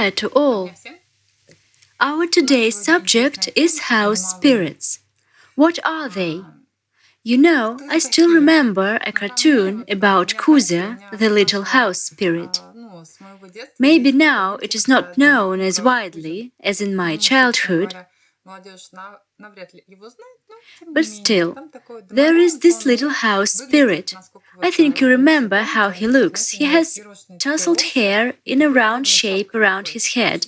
Hi to all. Our today's subject is house spirits. What are they? You know, I still remember a cartoon about Kuzya, the little house spirit. Maybe now it is not known as widely as in my childhood, but still, there is this little house spirit. I think you remember how he looks. He has tousled hair in a round shape around his head,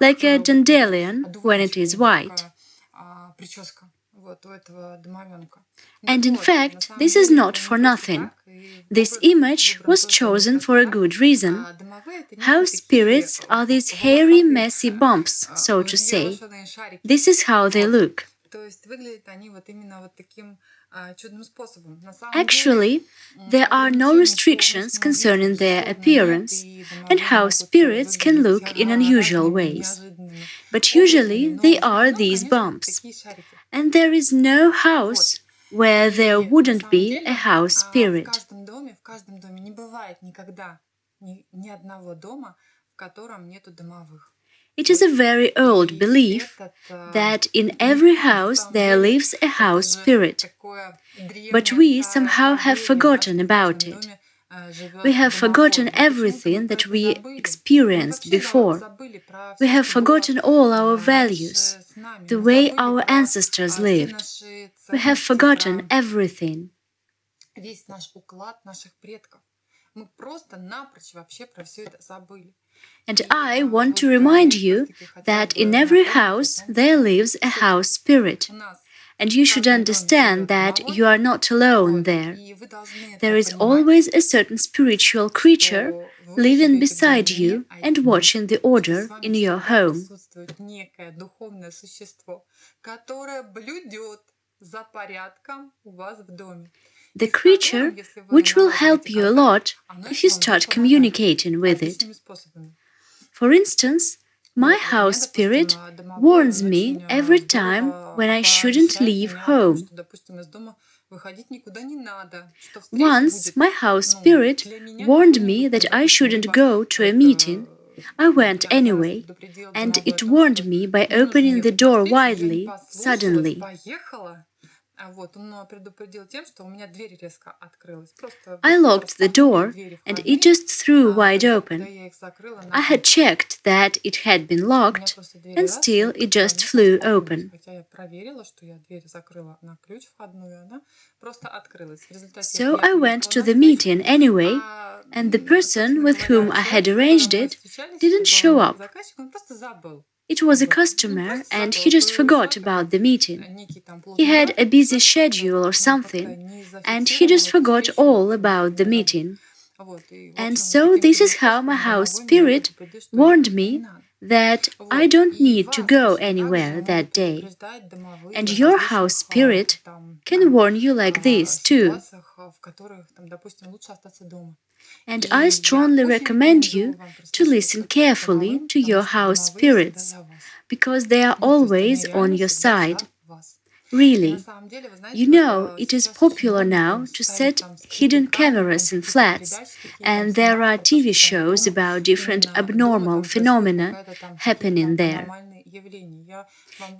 like a dandelion when it is white. And in fact, this is not for nothing. This image was chosen for a good reason. House spirits are these hairy, messy bumps, so to say. This is how they look. Actually, there are no restrictions concerning their appearance, and house spirits can look in unusual ways. But usually they are these bumps. And there is no house where there wouldn't be a house spirit. It is a very old belief that in every house there lives a house spirit. But we somehow have forgotten about it. We have forgotten everything that we experienced before. We have forgotten all our values, the way our ancestors lived. We have forgotten everything. And I want to remind you that in every house there lives a house spirit. And you should understand that you are not alone there. There is always a certain spiritual creature living beside you and watching the order in your home. The creature which will help you a lot if you start communicating with it. For instance, my house spirit warns me every time when I shouldn't leave home. Once, my house spirit warned me that I shouldn't go to a meeting. I went anyway, and it warned me by opening the door widely, suddenly. I locked the door, and it just threw wide open. I had checked that it had been locked, and still it just flew open. So I went to the meeting anyway, and the person with whom I had arranged it didn't show up. It was a customer, and he just forgot about the meeting. He had a busy schedule or something, and he just forgot all about the meeting. And so this is how my house spirit warned me that I don't need to go anywhere that day. And your house spirit can warn you like this too. And I strongly recommend you to listen carefully to your house spirits, because they are always on your side. Really, you know, it is popular now to set hidden cameras in flats, and there are TV shows about different abnormal phenomena happening there.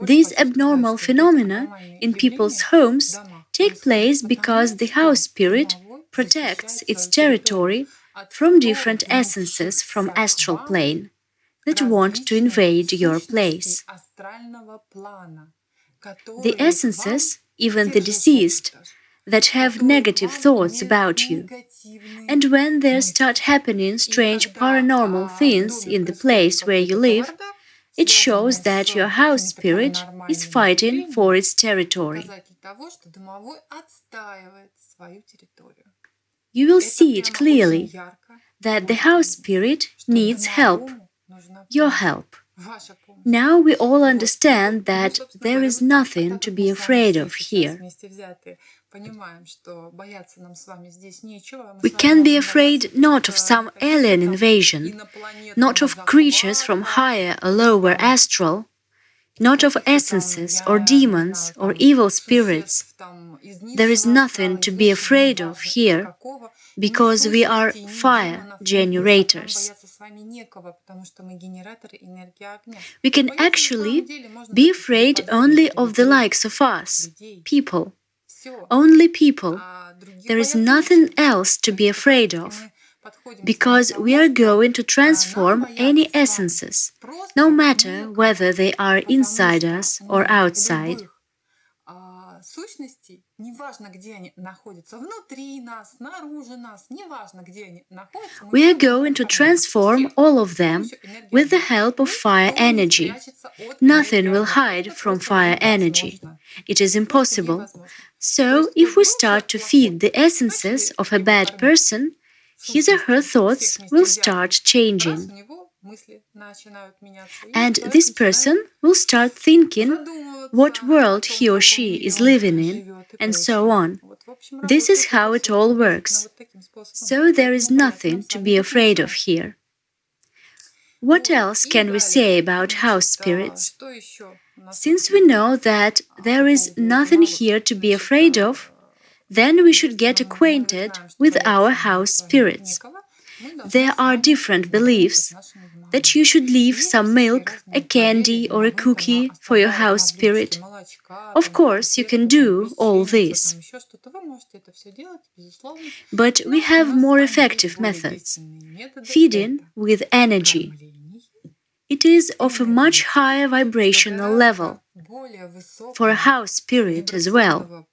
These abnormal phenomena in people's homes take place because the house spirit protects its territory from different essences from astral plane that want to invade your place. The essences, even the deceased, that have negative thoughts about you. And when there start happening strange paranormal things in the place where you live, it shows that your house spirit is fighting for its territory. You will see it clearly, that the house spirit needs help, your help. Now we all understand that there is nothing to be afraid of here. We can be afraid not of some alien invasion, not of creatures from higher or lower astral, not of essences or demons or evil spirits. There is nothing to be afraid of here, because we are fire generators. We can actually be afraid only of the likes of us, people. Only people. There is nothing else to be afraid of, because we are going to transform any essences, no matter whether they are inside us or outside. We are going to transform all of them with the help of fire energy. Nothing will hide from fire energy. It is impossible. So, if we start to feed the essences of a bad person, his or her thoughts will start changing. And this person will start thinking what world he or she is living in, and so on. This is how it all works. So there is nothing to be afraid of here. What else can we say about house spirits? Since we know that there is nothing here to be afraid of, then we should get acquainted with our house spirits. There are different beliefs that you should leave some milk, a candy or a cookie for your house spirit. Of course, you can do all this. But we have more effective methods. Feeding with energy. It is of a much higher vibrational level for a house spirit as well.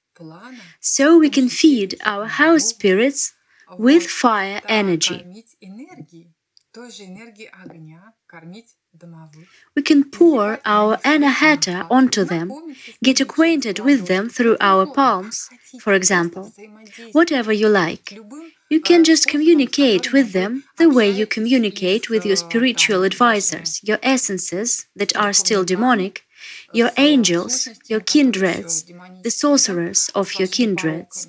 So we can feed our house spirits with fire energy. We can pour our anahata onto them, get acquainted with them through our palms, for example. Whatever you like. You can just communicate with them the way you communicate with your spiritual advisors, your essences that are still demonic, your angels, your kindreds, the sorcerers of your kindreds.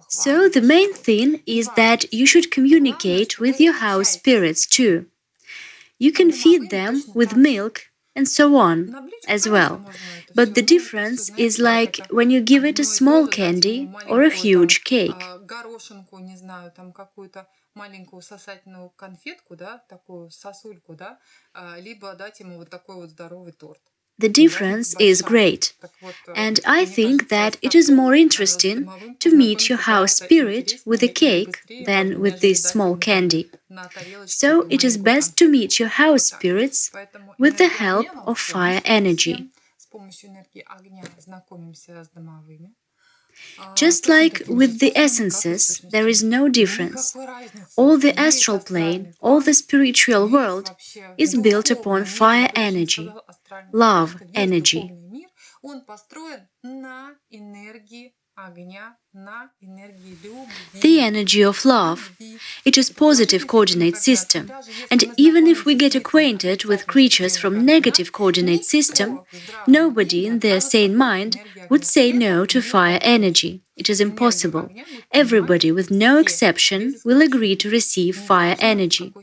So the main thing is that you should communicate with your house spirits too. You can feed them with milk and so on as well. But the difference is like when you give it a small candy or a huge cake. Маленькую сосательную конфетку, да, такую сосульку, да, либо дать ему вот такой вот здоровый торт. The difference is great, and I think that it is more interesting to meet your house spirit with a cake than with this small candy. So it is best to meet your house spirits with the help of fire energy. Just like with the essences, there is no difference. All the astral plane, all the spiritual world is built upon fire energy, love energy. The energy of love. It is positive coordinate system, and even if we get acquainted with creatures from negative coordinate system, nobody in their sane mind would say no to fire energy. It is impossible. Everybody, with no exception, will agree to receive fire energy,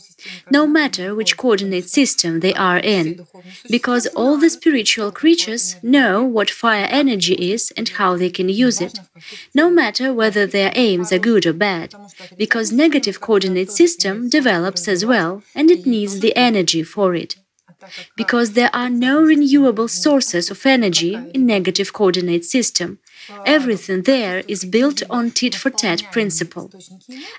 no matter which coordinate system they are in, because all the spiritual creatures know what fire energy is and how they can use it, no matter whether their aims are good or bad, because negative coordinate system develops as well, and it needs the energy for it. Because there are no renewable sources of energy in negative coordinate system. Everything there is built on tit-for-tat principle.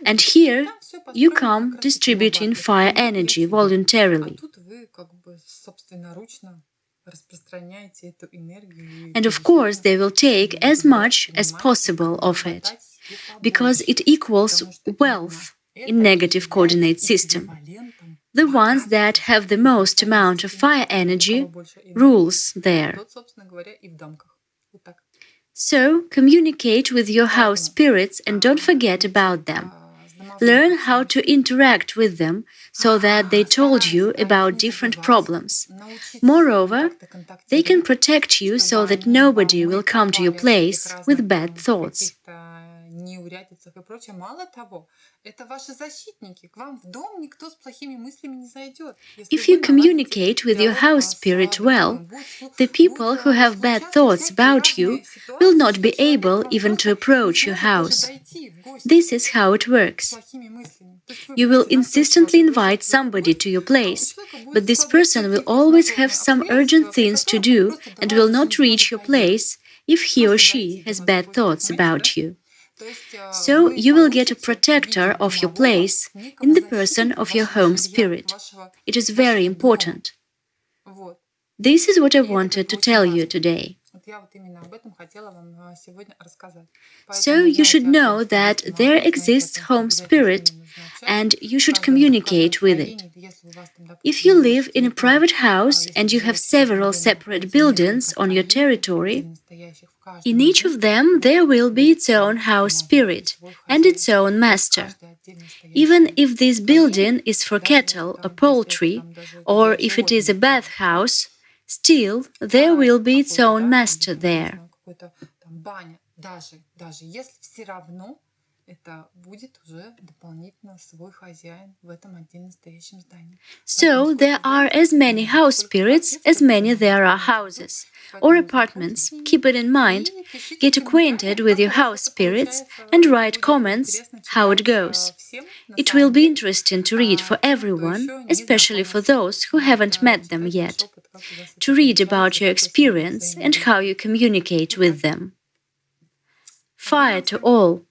And here you come distributing fire energy voluntarily. And of course they will take as much as possible of it, because it equals wealth in negative coordinate system. The ones that have the most amount of fire energy rules there. So, communicate with your house spirits and don't forget about them. Learn how to interact with them so that they told you about different problems. Moreover, they can protect you so that nobody will come to your place with bad thoughts. неурядицах и прочее. Мало того, это ваши защитники. К вам в дом никто с плохими мыслями не зайдет. If you communicate with your house spirit well, the people who have bad thoughts about you will not be able even to approach your house. This is how it works. You will insistently invite somebody to your place, but this person will always have some urgent things to do and will not reach your place if he or she has bad thoughts about you. So you will get a protector of your place in the person of your home spirit. It is very important. This is what I wanted to tell you today. So you should know that there exists home spirit and you should communicate with it. If you live in a private house and you have several separate buildings on your territory, in each of them there will be its own house spirit and its own master. Even if this building is for cattle or poultry, or if it is a bathhouse, still there will be its own master there. So there are as many house spirits as many there are houses or apartments. Keep it in mind, get acquainted with your house spirits and write comments how it goes. It will be interesting to read for everyone, especially for those who haven't met them yet, to read about your experience and how you communicate with them. Fire to all!